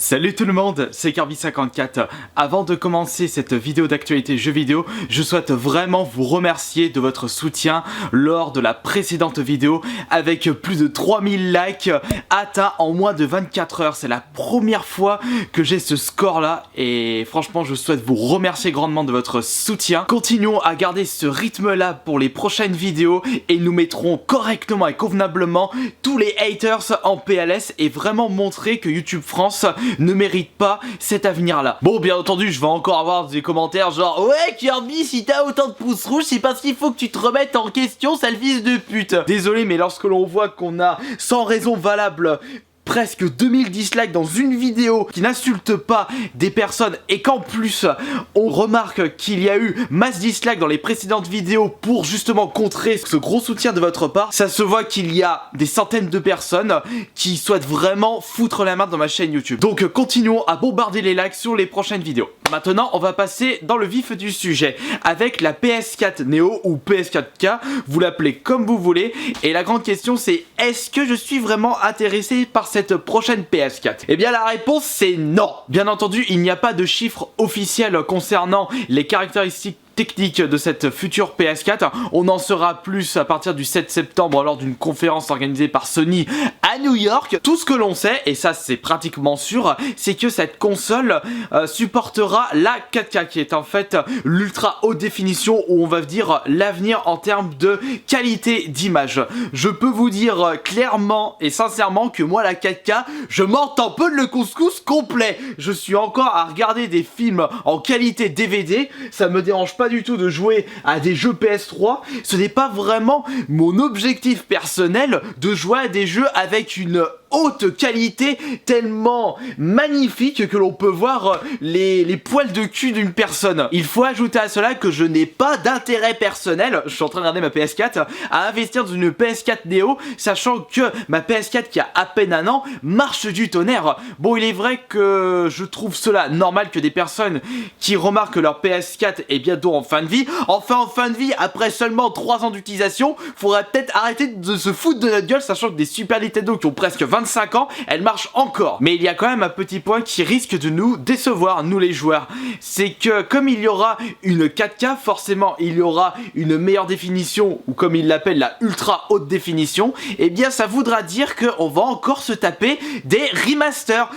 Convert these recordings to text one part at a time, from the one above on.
Salut tout le monde, c'est Kirby54. Avant de commencer cette vidéo d'actualité jeux vidéo, je souhaite vraiment vous remercier de votre soutien lors de la précédente vidéo avec plus de 3000 likes atteints en moins de 24 heures. C'est la première fois que j'ai ce score là et franchement je souhaite vous remercier grandement de votre soutien. Continuons à garder ce rythme là pour les prochaines vidéos et nous mettrons correctement et convenablement tous les haters en PLS et vraiment montrer que YouTube France ne mérite pas cet avenir là. Bon, bien entendu je vais encore avoir des commentaires genre ouais Kirby, si t'as autant de pouces rouges c'est parce qu'il faut que tu te remettes en question, sale fils de pute. Désolé mais lorsque l'on voit qu'on a sans raison valable presque 2000 dislikes dans une vidéo qui n'insulte pas des personnes et qu'en plus on remarque qu'il y a eu masse dislikes dans les précédentes vidéos pour justement contrer ce gros soutien de votre part, ça se voit qu'il y a des centaines de personnes qui souhaitent vraiment foutre la main dans ma chaîne YouTube. Donc continuons à bombarder les likes sur les prochaines vidéos. Maintenant on va passer dans le vif du sujet avec la PS4 Neo ou PS4K, vous l'appelez comme vous voulez, et la grande question c'est est-ce que je suis vraiment intéressé par cette prochaine PS4? Eh bien la réponse c'est non. Bien entendu il n'y a pas de chiffres officiels concernant les caractéristiques technique de cette future PS4. On en saura plus à partir du 7 septembre lors d'une conférence organisée par Sony à New York. Tout ce que l'on sait, et ça c'est pratiquement sûr, c'est que cette console supportera la 4K qui est en fait l'ultra haute définition où on va dire l'avenir en termes de qualité d'image. Je peux vous dire clairement et sincèrement que moi la 4K, je m'entends peu le couscous complet. Je suis encore à regarder des films en qualité DVD, ça me dérange pas du tout de jouer à des jeux PS3, ce n'est pas vraiment mon objectif personnel de jouer à des jeux avec une haute qualité tellement magnifique que l'on peut voir les poils de cul d'une personne. Il faut ajouter à cela que je n'ai pas d'intérêt personnel, je suis en train de regarder ma PS4, à investir dans une PS4 Neo, sachant que ma PS4 qui a à peine un an marche du tonnerre. Bon, il est vrai que je trouve cela normal que des personnes qui remarquent leur PS4 est bientôt en fin de vie. Enfin en fin de vie, après seulement 3 ans d'utilisation, faudrait peut-être arrêter de se foutre de notre gueule, sachant que des Super Nintendo qui ont presque 25 ans, elles marchent encore. Mais il y a quand même un petit point qui risque de nous décevoir, nous les joueurs. C'est que comme il y aura une 4K, forcément il y aura une meilleure définition, ou comme ils l'appellent la ultra haute définition, et bien ça voudra dire qu'on va encore se taper des remasters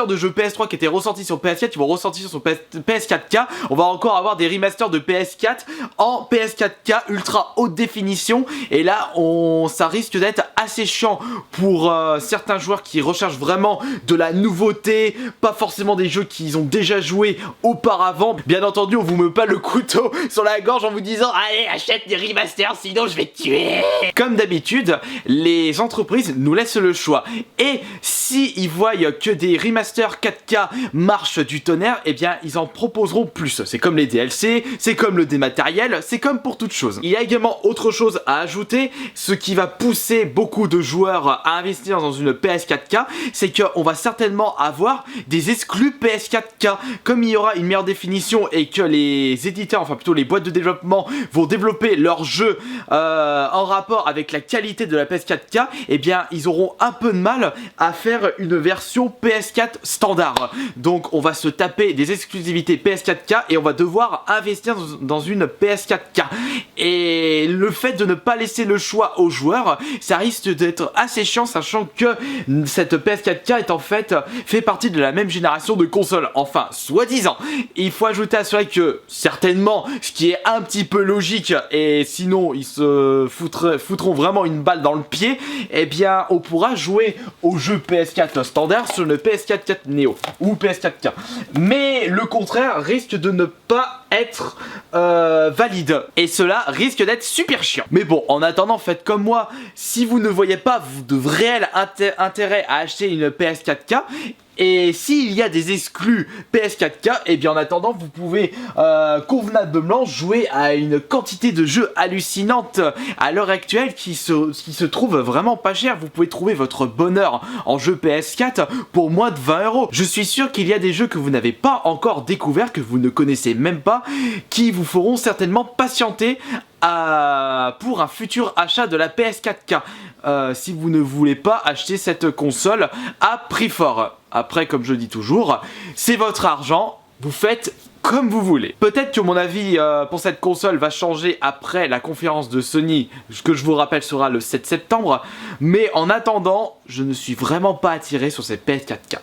de jeux PS3 qui étaient ressortis sur PS4, qui vont ressortir sur PS4K. On va encore avoir des remasters de PS4 en PS4K ultra haute définition, et là ça risque d'être assez chiant pour certains joueurs qui recherchent vraiment de la nouveauté, pas forcément des jeux qu'ils ont déjà joué auparavant. Bien entendu on vous met pas le couteau sur la gorge en vous disant allez achète des remasters sinon je vais te tuer. Comme d'habitude les entreprises nous laissent le choix, et si ils voient que des remasters 4K marchent du tonnerre, et bien ils en proposeront plus. C'est comme les DLC, c'est comme le dématériel, c'est comme pour toute chose. Il y a également autre chose à ajouter, ce qui va pousser beaucoup de joueurs à investir dans une PS4K, c'est qu'on va certainement avoir des exclus PS4K. Comme il y aura une meilleure définition et que les éditeurs, enfin plutôt les boîtes de développement vont développer leurs jeux en rapport avec la qualité de la PS4K, et bien ils auront un peu de mal à faire une version PS4 standard. Donc on va se taper des exclusivités PS4K et on va devoir investir dans une PS4K. Et le fait de ne pas laisser le choix aux joueurs, ça risque d'être assez chiant, sachant que cette PS4K est en fait fait partie de la même génération de consoles, enfin soi-disant. Il faut ajouter à cela que certainement, ce qui est un petit peu logique, et sinon ils se foutront vraiment une balle dans le pied, eh bien on pourra jouer au jeu PS4 standard sur le PS4 Neo ou PS4K. Mais le contraire risque de ne pas être valide, et cela risque d'être super chiant. Mais bon, en attendant, faites comme moi. Si vous ne voyez pas de réel intérêt à acheter une PS4K, et s'il y a des exclus PS4K, et bien en attendant vous pouvez convenablement jouer à une quantité de jeux hallucinante à l'heure actuelle qui se trouve vraiment pas cher. Vous pouvez trouver votre bonheur en jeu PS4 pour moins de 20 €. Je suis sûr qu'il y a des jeux que vous n'avez pas encore découverts, que vous ne connaissez même pas, qui vous feront certainement patienter pour un futur achat de la PS4K. Si vous ne voulez pas acheter cette console à prix fort. Après, comme je dis toujours, c'est votre argent, vous faites comme vous voulez. Peut-être que mon avis pour cette console va changer après la conférence de Sony, que je vous rappelle sera le 7 septembre, mais en attendant, je ne suis vraiment pas attiré sur cette PS4K.